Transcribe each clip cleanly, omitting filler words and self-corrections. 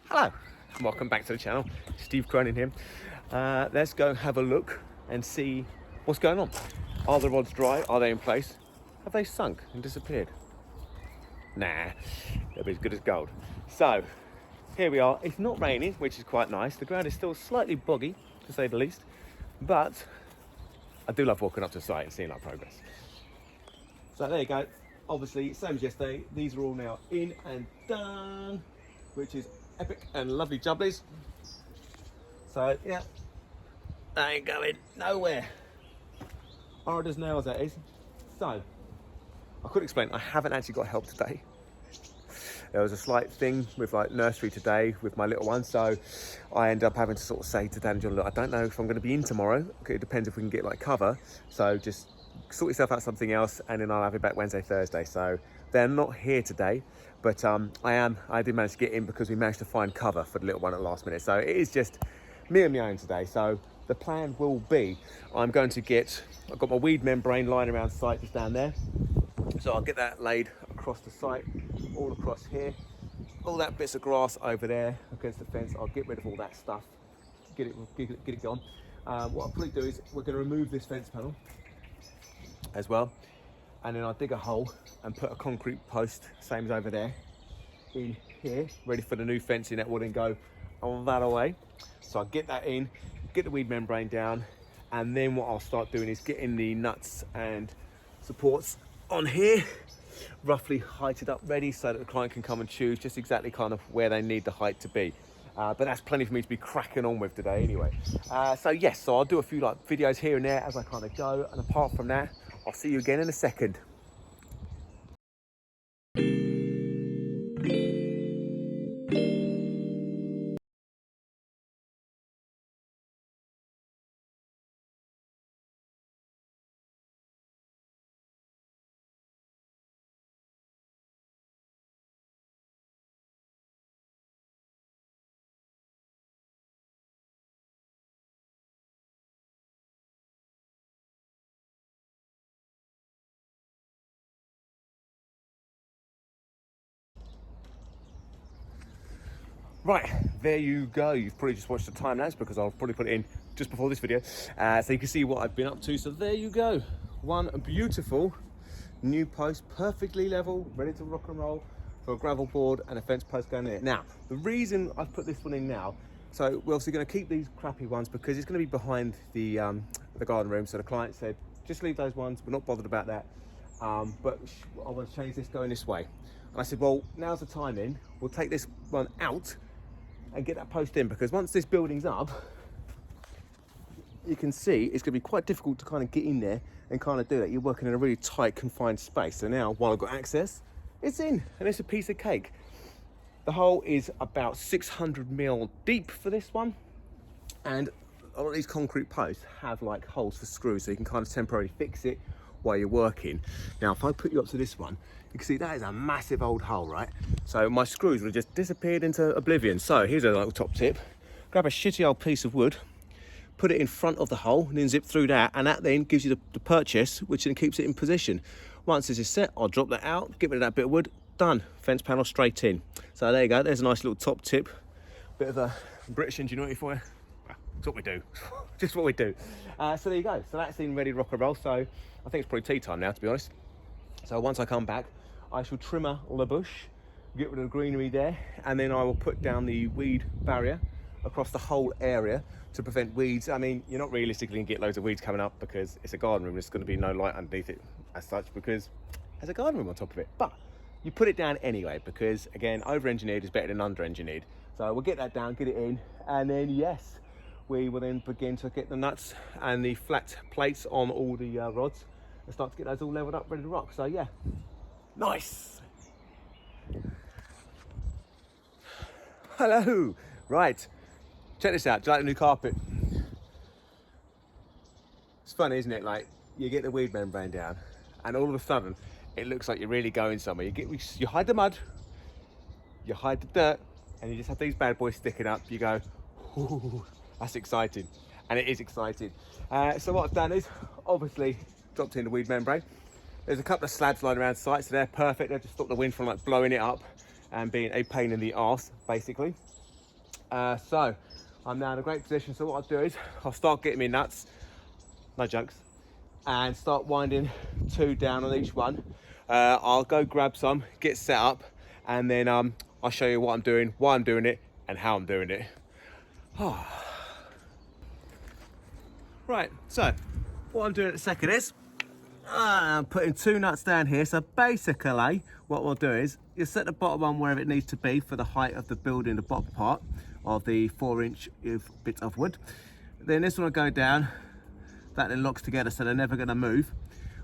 Hello, and welcome back to the channel. Steve Cronin here. Let's go have a look and see what's going on. Are the rods dry? Are they in place? Have they sunk and disappeared? Nah, they'll be as good as gold. So, here we are. It's not raining, which is quite nice. The ground is still slightly boggy, to say the least, but I do love walking up to the site and seeing our progress. So there you go. Obviously, same as yesterday, these are all now in and done, which is epic and lovely jubblies. So yeah, they ain't going nowhere. Hard as nails, that is. So I could explain, I haven't actually got help today. There was a slight thing with like nursery today with my little one, so I end up having to sort of say to Dan and John, look, I don't know if I'm going to be in tomorrow. It depends if we can get like cover, so just sort yourself out something else, and then I'll have it back Wednesday, Thursday. So they're not here today, but I did manage to get in because we managed to find cover for the little one at the last minute. So it is just me and my own today. So the plan will be, I've got my weed membrane lying around site just down there. So I'll get that laid across the site, all across here. All that bits of grass over there against the fence, I'll get rid of all that stuff, get it gone. What I'll probably do is we're going to remove this fence panel as well, and then I'll dig a hole and put a concrete post, same as over there, in here, ready for the new fencing that will then go all that away. So I'll get that in, get the weed membrane down, and then what I'll start doing is getting the nuts and supports on here roughly heighted up, ready, so that the client can come and choose just exactly kind of where they need the height to be. But that's plenty for me to be cracking on with today anyway. So yes, so I'll do a few like videos here and there as I kind of go, and apart from that, I'll see you again in a second. Right, there you go. You've probably just watched the time lapse because I'll probably put it in just before this video. So you can see what I've been up to. So there you go. One beautiful new post, perfectly level, ready to rock and roll for a gravel board and a fence post going in. Now, the reason I've put this one in now, so we're obviously going to keep these crappy ones because it's going to be behind the garden room. So the client said, just leave those ones. We're not bothered about that. But I want to change this going this way. And I said, well, now's the time in. We'll take this one out and get that post in, because once this building's up, you can see it's going to be quite difficult to kind of get in there and kind of do that. You're working in a really tight, confined space. So now, while I've got access, it's in, and it's a piece of cake. The hole is about 600 mil deep for this one, and a lot of these concrete posts have like holes for screws, so you can kind of temporarily fix it while you're working. Now, if I put you up to this one, you can see that is a massive old hole, right? So my screws would have just disappeared into oblivion. So here's a little top tip. Grab a shitty old piece of wood, put it in front of the hole, and then zip through that, and that then gives you the purchase, which then keeps it in position. Once this is set, I'll drop that out, get rid of that bit of wood, done. Fence panel straight in. So there you go, there's a nice little top tip. Bit of a British ingenuity for you. Well, that's what we do. Just what we do. So there you go. So that's in ready to rock and roll. So I think it's probably tea time now, to be honest. So once I come back, I shall trimmer the bush, get rid of the greenery there, and then I will put down the weed barrier across the whole area to prevent weeds. I mean, you're not realistically going to get loads of weeds coming up because it's a garden room. There's going to be no light underneath it as such because there's a garden room on top of it. But you put it down anyway because, again, over-engineered is better than under-engineered. So we'll get that down, get it in, and then, yes, we will then begin to get the nuts and the flat plates on all the rods and start to get those all leveled up, ready to rock. So, yeah, nice. Hello. Right, check this out. Do you like the new carpet? It's funny, isn't it? Like, you get the weed membrane down and all of a sudden it looks like you're really going somewhere. You hide the mud, you hide the dirt, and you just have these bad boys sticking up. You go, ooh, that's exciting. And it is exciting. So what I've done is obviously dropped in the weed membrane. There's a couple of slabs lying around site, so they're perfect. They just stop the wind from like blowing it up and being a pain in the arse, basically. So I'm now in a great position. So what I'll do is I'll start getting me nuts, no jokes, and start winding 2 down on each one. I'll go grab some, get set up, and then I'll show you what I'm doing, why I'm doing it, and how I'm doing it. Right, so what I'm doing at the second is I'm putting 2 nuts down here. So basically what we'll do is you set the bottom one wherever it needs to be for the height of the building, the bottom part of the 4-inch bit of wood. Then this one will go down, that then locks together so they're never going to move.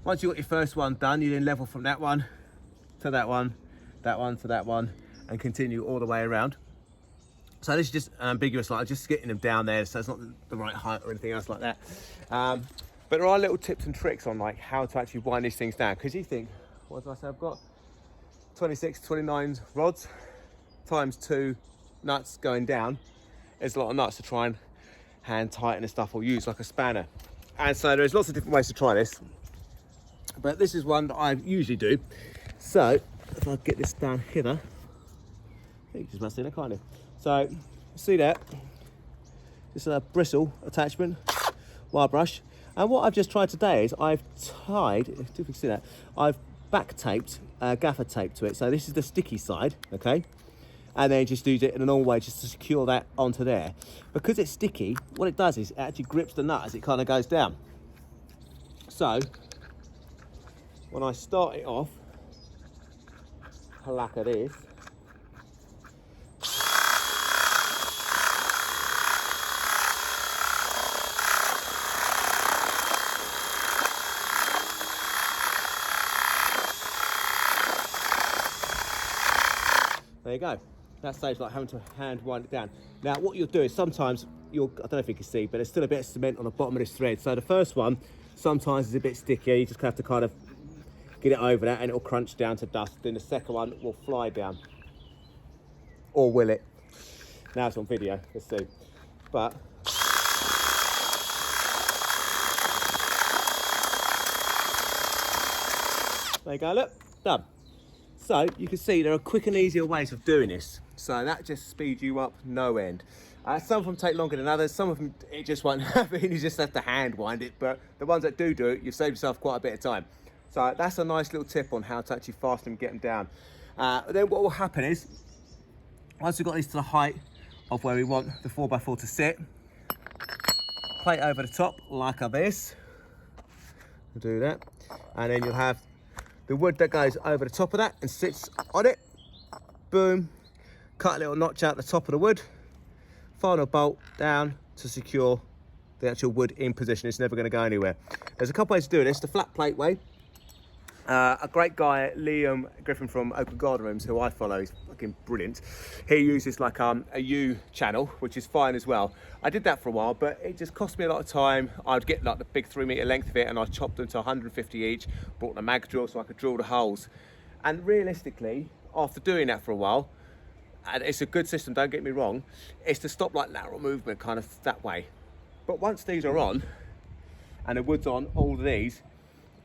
Once you've got your first one done, you then level from that one to that one, that one to that one, and continue all the way around. So this is just ambiguous, like just getting them down there so it's not the right height or anything else like that. But there are little tips and tricks on like how to actually wind these things down, because you think, what did I say, I've got 26, 29 rods times 2 nuts going down. There's a lot of nuts to try and hand tighten and stuff, or use like a spanner. And so there's lots of different ways to try this, but this is one that I usually do. So if I get this down here, I think you just must see that, can't you? So see that, it's a bristle attachment, wire brush. And what I've just tried today is I've tied, if you can see that, I've back taped gaffer tape to it. So this is the sticky side, okay? And then just use it in a normal way just to secure that onto there. Because it's sticky, what it does is it actually grips the nut as it kind of goes down. So when I start it off, like this, there you go. That saves like having to hand wind it down. Now what you'll do is sometimes I don't know if you can see, but there's still a bit of cement on the bottom of this thread. So the first one sometimes is a bit stickier. You just have to kind of get it over that and it'll crunch down to dust. Then the second one will fly down. Or will it? Now it's on video, let's see. But there you go, look, done. So you can see there are quick and easier ways of doing this. So that just speeds you up no end. Some of them take longer than others. Some of them it just won't happen. You just have to hand wind it. But the ones that do it, you've saved yourself quite a bit of time. So that's a nice little tip on how to actually fasten and get them down. Then what will happen is, once we've got these to the height of where we want the 4x4 to sit, plate over the top like this. We'll do that. And then you'll have the wood that goes over the top of that and sits on it. Boom. Cut a little notch out the top of the wood. Final bolt down to secure the actual wood in position. It's never going to go anywhere. There's a couple ways to do this. The flat plate way. A great guy, Liam Griffin from Open Garden Rooms, who I follow, he's fucking brilliant. He uses like a U channel, which is fine as well. I did that for a while, but it just cost me a lot of time. I'd get like the big 3 meter length of it and I chopped them to 150 each, bought a mag drill so I could drill the holes. And realistically, after doing that for a while, and it's a good system, don't get me wrong, it's to stop like lateral movement kind of that way. But once these are on, and the wood's on all of these,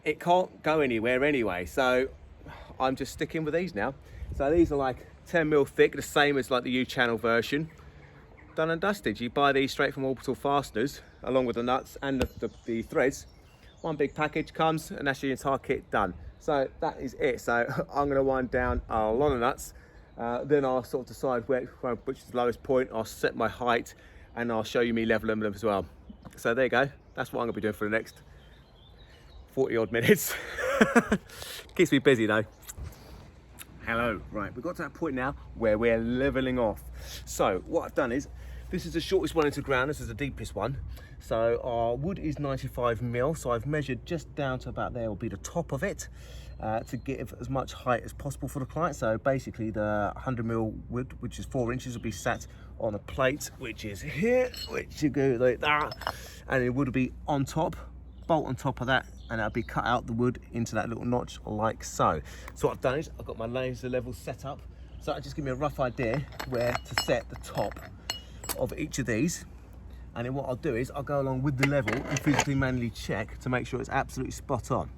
it can't go anywhere anyway. So I'm just sticking with these now. So these are like 10 mil thick, the same as like the U channel version. Done and dusted. You buy these straight from Orbital Fasteners, along with the nuts and the threads. One big package comes and that's your entire kit done. So that is it. So I'm gonna wind down a lot of nuts. Then I'll sort of decide which is the lowest point. I'll set my height and I'll show you me leveling them as well. So there you go. That's what I'm gonna be doing for the next 40 odd minutes. Keeps me busy though. Hello. Right, we've got to that point now where we're leveling off. So what I've done is, this is the shortest one into ground, this is the deepest one. So our wood is 95 mil, so I've measured just down to about there will be the top of it, to give as much height as possible for the client. So basically the 100 mil wood, which is 4 inches, will be sat on a plate, which is here, which you go like that, and it would be on top, bolt on top of that, and that'll be cut out the wood into that little notch like so. So what I've done is I've got my laser level set up, so that just give me a rough idea where to set the top of each of these. And then what I'll do is I'll go along with the level and physically manually check to make sure it's absolutely spot on.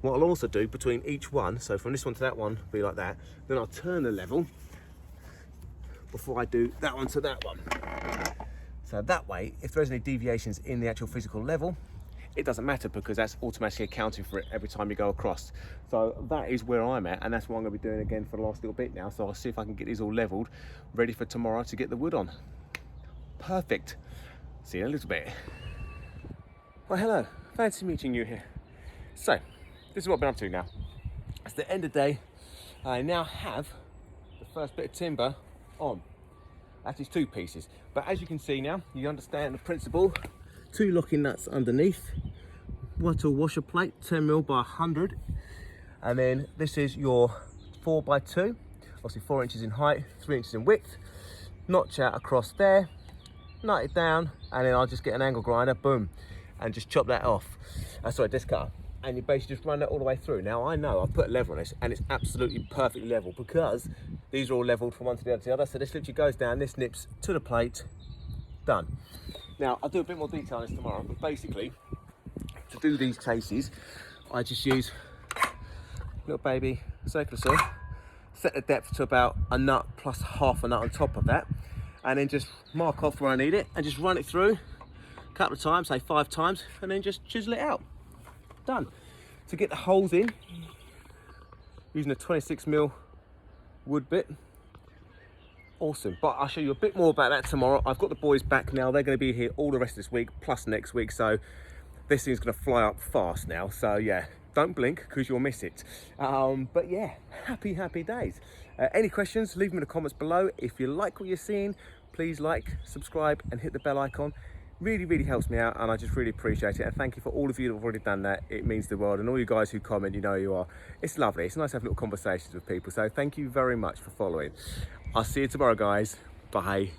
What I'll also do between each one, so from this one to that one, be like that, then I'll turn the level before I do that one to that one. So that way, if there's any deviations in the actual physical level, it doesn't matter because that's automatically accounting for it every time you go across. So that is where I'm at, and that's what I'm gonna be doing again for the last little bit now. So I'll see if I can get these all leveled, ready for tomorrow to get the wood on. Perfect. See you in a little bit. Well, hello, fancy meeting you here. So, this is what I've been up to now. It's the end of the day. I now have the first bit of timber on. That is 2 pieces. But as you can see now, you understand the principle. 2 locking nuts underneath. Righto washer plate, 10mm by 100. And then this is your 4x2. Obviously 4 inches in height, 3 inches in width. Notch out across there. Nut it down, and then I'll just get an angle grinder, boom, and just chop that off. Sorry, disc cutter. And you basically just run that all the way through. Now I know I've put a level on this and it's absolutely perfectly level because these are all leveled from one to the other to the other. So this literally goes down, this nips to the plate, done. Now I'll do a bit more detail on this tomorrow, but basically to do these cases, I just use little baby circular saw, set the depth to about a nut plus half a nut on top of that, and then just mark off where I need it and just run it through a couple of times, say 5 times, and then just chisel it out. Done. To get the holes in, using a 26mm wood bit. Awesome, but I'll show you a bit more about that tomorrow. I've got the boys back now. They're going to be here all the rest of this week, plus next week, so this thing's going to fly up fast now. So yeah, don't blink because you'll miss it. But yeah, happy days. Any questions, leave them in the comments below. If you like what you're seeing, please like, subscribe and hit the bell icon. Really helps me out, and I just really appreciate it. And thank you for all of you that have already done that. It means the world, and all you guys who comment, you know who you are. It's lovely. It's nice to have little conversations with people. So thank you very much for following. I'll see you tomorrow, guys. Bye.